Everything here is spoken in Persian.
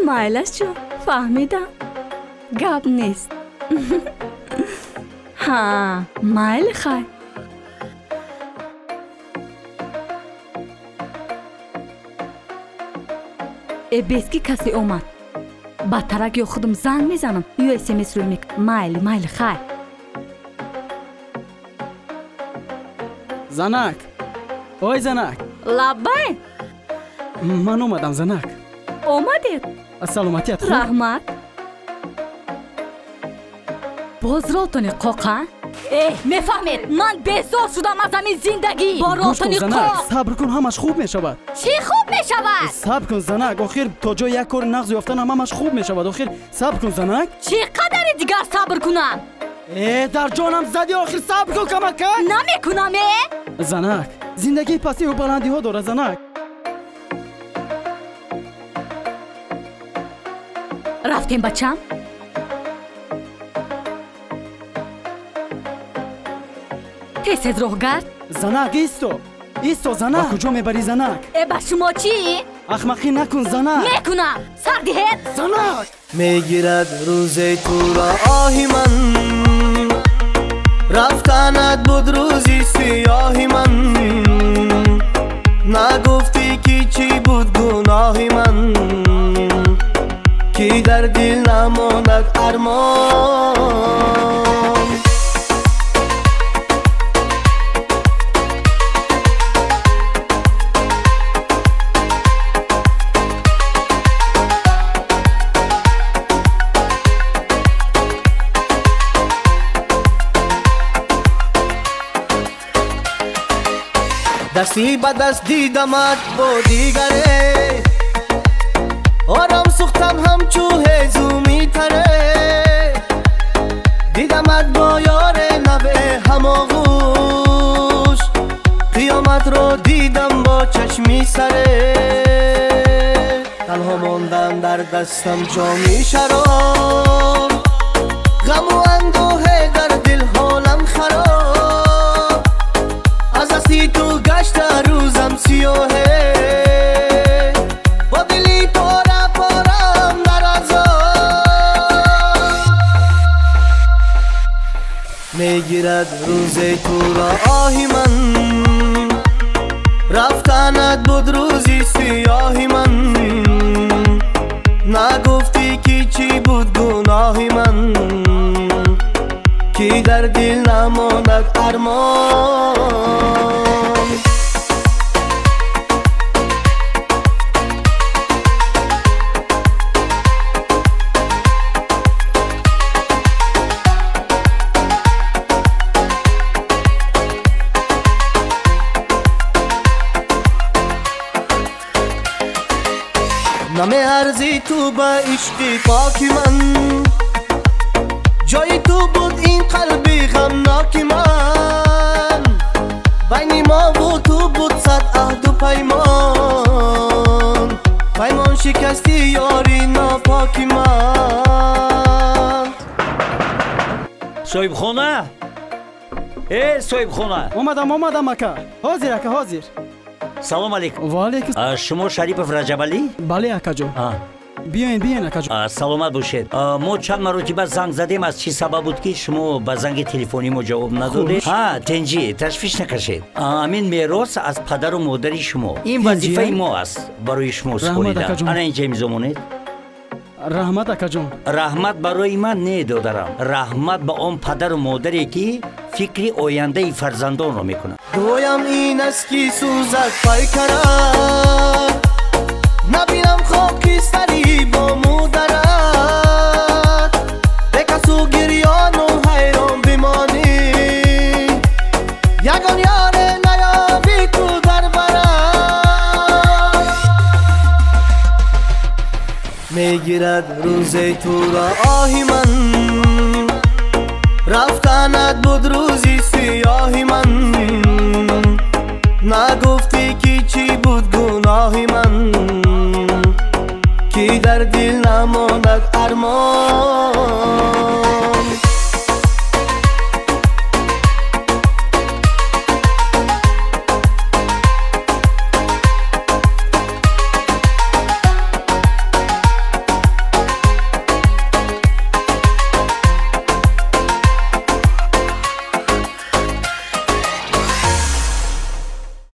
مایلش فهمیدم گپ نیست. ها مایل خیر. بیس که کسی اومد با ترک یا خودم زنگ میزنم یا اسمس روی میک مایل خیر. زنک اوی زنک لبای من اومدم زنک. اومدید؟ سلامتیت خوب؟ رحمت باز راتونی قاقا؟ میفهمید من بیزار شدم از همین زندگی با راتونی قاق. صبر کن همش خوب میشود. چی خوب میشود؟ صبر کن زنک آخر تا جای یک کار نغز یافتن همش خوب میشود. آخر صبر کن زنک. چقدر دیگر صبر کنم؟ در جانم زدی آخر صبر کن کمک کن. نمیکنم زنک زندگی پسی و بلندی ها داره زنک. رفتیم بچم؟ تیز راه گرد؟ زنک ایستو زنک. با کجا میبری زنک؟ با شما چی؟ اخمقی نکن زنک. میکنم سردیت زنک. میگیرد روز تو را آهی من، رفتنت بود روزی سیاهی من، نگفتی که چی بود گناهی من، کی در دل نماند ارمان. دستی به دست دیدمت با دیگره، آرام سوختم همچو هزومی تره، دیدمت با یار نوه هماغوش، قیامت رو دیدم با چشمی سره، تنها ماندم در دستم جامی شراب، غم و اندوه در دل حالم خراب، از دستی تو گشت روزم سیاهه، با دلی پاره پارم در عذاب. میگیرد روز تو را آهی من، رفتنت بود روزی سیاهی من، نگفتی که چی بود گناهی من، کی در دل نماند ارمان. نمی ارزی تو با عشقی پاکی من، جای تو بود این قلبی غمناکی من، بین ما و تو بود صد عهد و پیمان، پیمان شکستی یاری ناپاکی من. صاحب خونه صاحب خونه اومدم اکا. حاضر اکا حاضر. سلام علیکم. و علیکم. شما شریف رجبالی؟ بله اکا جان. بیاین اکا جان. سلامت باشید. ما چند مرتبه زنگ زدیم، از چی سبب بود که شما به زنگ تلفنی ما جواب ندادید؟ تنجی تشویش نکشید. امین میراث از پدر و مادر شما، این وظیفه ما است برای شما سپردم. انا اینجا امضا مونید. رحمت اکا جان. رحمت برای من ندارم، رحمت به اون پدر و مادری که فکر آینده فرزندان رو میکنه. گویم این است که سوزد پیکرد، نبینم خاکستری با مادرت، بکسو گریان و حیران بمانی، یگان یار نیابی تو در برد. میگیرد روز تو را آهی من، رفتنت بود روزی سیاهی من، نگفتی که چی بود گناهی من، کی در دل نماند ارمان.